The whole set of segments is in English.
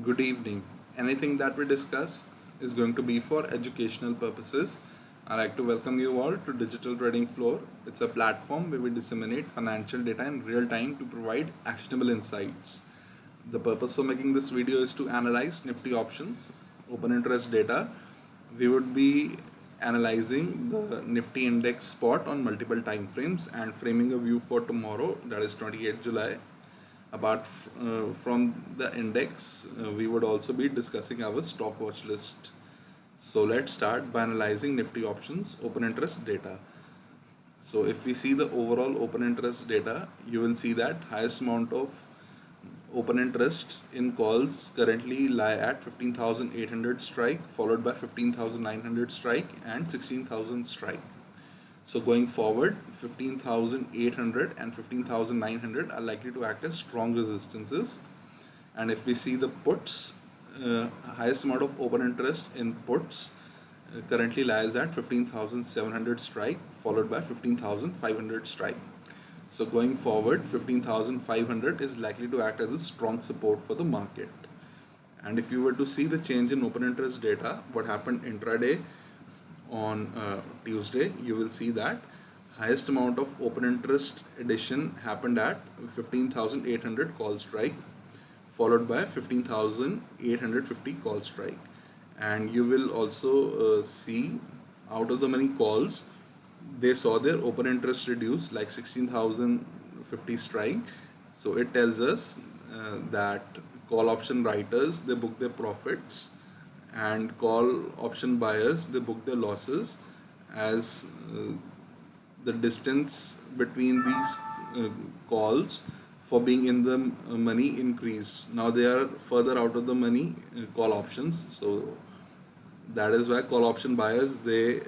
good evening. Anything that we discuss is going to be for educational purposes. I'd like to welcome you all to Digital Trading Floor. It's a platform where we disseminate financial data in real time to provide actionable insights. The purpose for making this video is to analyze Nifty options, open interest data. We would be analyzing the Nifty index spot on multiple time frames and framing a view for tomorrow, that is 28th July. Apart from the index, we would also be discussing our stock watch list. So let's start by analyzing Nifty options open interest data. So if we see the overall open interest data, you will see that highest amount of open interest in calls currently lie at 15,800 strike, followed by 15,900 strike and 16,000 strike. So going forward, 15,800 and 15,900 are likely to act as strong resistances. And if we see the puts, highest amount of open interest in puts currently lies at 15,700 strike, followed by 15,500 strike. So going forward, 15,500 is likely to act as a strong support for the market. And if you were to see the change in open interest data, what happened intraday on Tuesday, you will see that highest amount of open interest addition happened at 15,800 call strike, followed by 15,850 call strike. And you will also see out of the many calls, they saw their open interest reduce like 16,050 strike. So it tells us that call option writers, they book their profits, and call option buyers, they book their losses as the distance between these calls for being in the money increase. Now they are further out of the money call options, so that is why call option buyers, they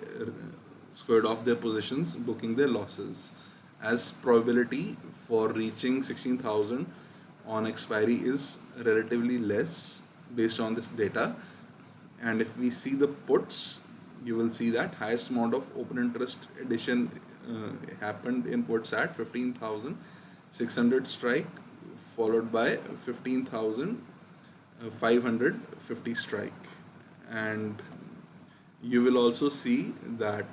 squared off their positions, booking their losses, as probability for reaching 16,000 on expiry is relatively less based on this data. And if we see the puts, you will see that highest amount of open interest addition happened in puts at 15,600 strike, followed by 15,550 strike. And you will also see that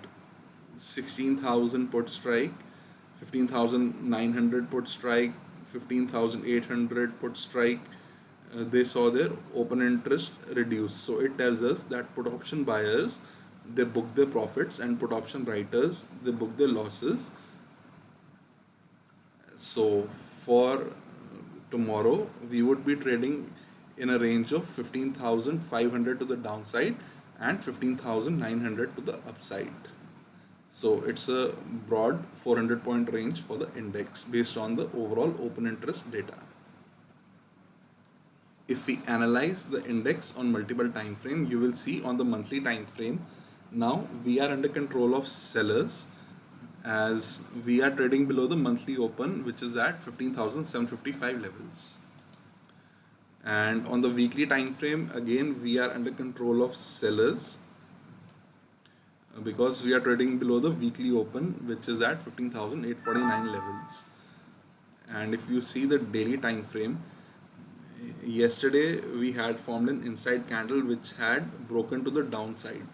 16,000 put strike, 15,900 put strike, 15,800 put strike, they saw their open interest reduce. So it tells us that put option buyers, they book their profits, and put option writers, they book their losses. So for tomorrow, we would be trading in a range of 15,500 to the downside and 15,900 to the upside. So it's a broad 400 point range for the index based on the overall open interest data. If we analyze the index on multiple time frame, you will see on the monthly time frame, now we are under control of sellers as we are trading below the monthly open, which is at 15,755 levels. And on the weekly time frame, again we are under control of sellers because we are trading below the weekly open, which is at 15,849 levels. And if you see the daily time frame, yesterday we had formed an inside candle which had broken to the downside.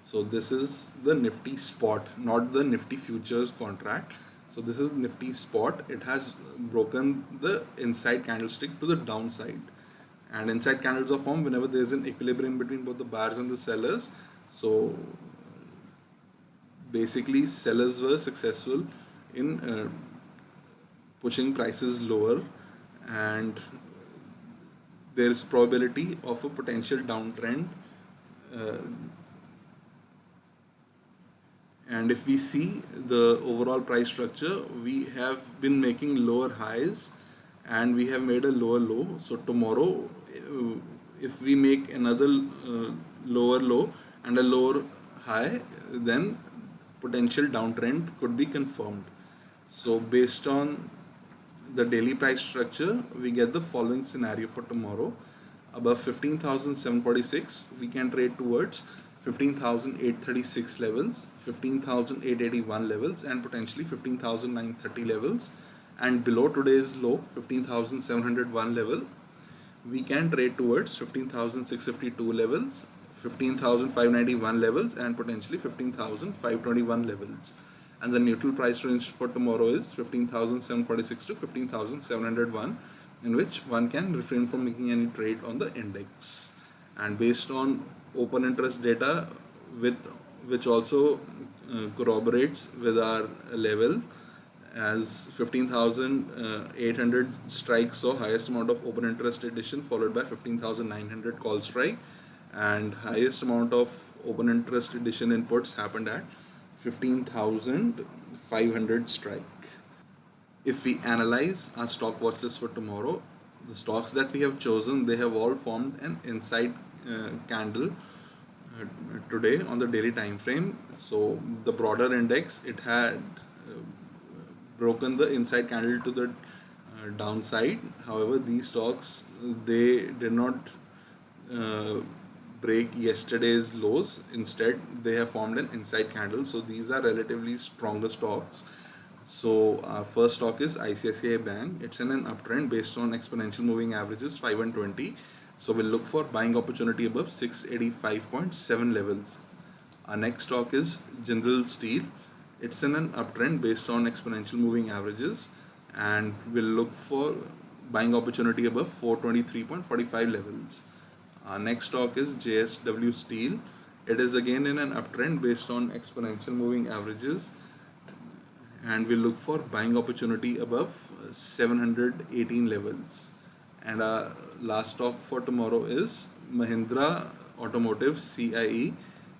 So this is the Nifty spot, not the Nifty futures contract. So this is Nifty spot. It has broken the inside candlestick to the downside. And inside candles are formed whenever there is an equilibrium between both the buyers and the sellers. So basically sellers were successful in pushing prices lower, and there is probability of a potential downtrend. And if we see the overall price structure, we have been making lower highs and we have made a lower low. So tomorrow, if we make another lower low and a lower high, then potential downtrend could be confirmed. So based on the daily price structure, we get the following scenario for tomorrow. Above 15,746, we can trade towards 15,836 levels, 15,881 levels, and potentially 15,930 levels. And below today's low, 15,701 level, we can trade towards 15,652 levels, 15,591 levels, and potentially 15,521 levels. And the neutral price range for tomorrow is 15,746 to 15,701, in which one can refrain from making any trade on the index. And based on open interest data, with which also corroborates with our level, as 15,800 strike saw highest amount of open interest addition, followed by 15,900 call strike, and highest amount of open interest addition inputs happened at 15,500 strike. If we analyze our stock watch list for tomorrow, the stocks that we have chosen, they have all formed an inside candle today on the daily time frame. So the broader index, it had broken the inside candle to the downside. However, these stocks, they did not break yesterday's lows. Instead, they have formed an inside candle. So these are relatively stronger stocks. So our first stock is ICICI Bank. It's in an uptrend based on exponential moving averages 5 and 20. So we'll look for buying opportunity above 685.7 levels. Our next stock is Jindal Steel. It's in an uptrend based on exponential moving averages, and we'll look for buying opportunity above 423.45 levels. Our next stock is JSW Steel. It is again in an uptrend based on exponential moving averages, and we'll look for buying opportunity above 718 levels. And our last stock for tomorrow is Mahindra Automotive CIE.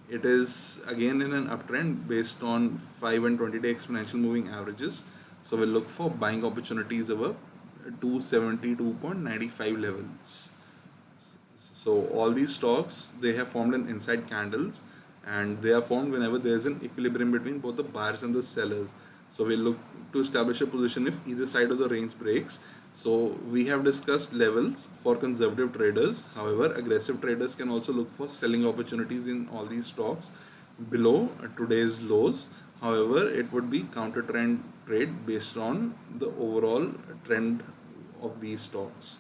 It is again in an uptrend based on 5 and 20-day exponential moving averages. So we'll look for buying opportunities above 272.95 levels. So all these stocks, they have formed an inside candles, and they are formed whenever there is an equilibrium between both the buyers and the sellers. So we'll look to establish a position if either side of the range breaks. So we have discussed levels for conservative traders. However, aggressive traders can also look for selling opportunities in all these stocks below today's lows. However, it would be counter trend trade based on the overall trend of these stocks.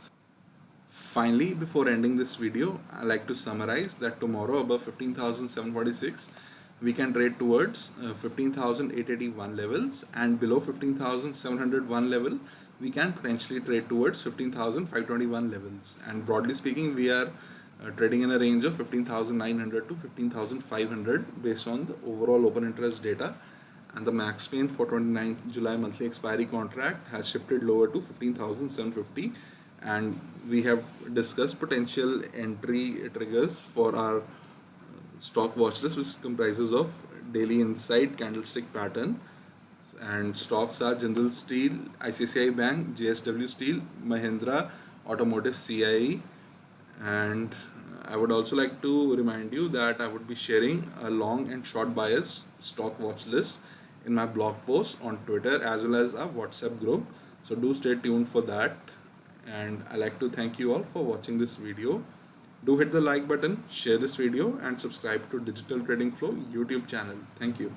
Finally, before ending this video, I like to summarize that tomorrow above 15,746, we can trade towards 15,881 levels, and below 15,701 level, we can potentially trade towards 15,521 levels. And broadly speaking, we are trading in a range of 15,900 to 15,500 based on the overall open interest data. And the max pain for 29th July monthly expiry contract has shifted lower to 15,750. And we have discussed potential entry triggers for our stock watch list, which comprises of daily inside candlestick pattern, and stocks are Jindal Steel, ICICI Bank, JSW Steel, Mahindra Automotive CIE. And I would also like to remind you that I would be sharing a long and short bias stock watch list in my blog post on Twitter as well as a WhatsApp group. So do stay tuned for that. And I like to thank you all for watching this video. Do hit the like button, share this video, and subscribe to Digital Trading Flow YouTube channel. Thank you.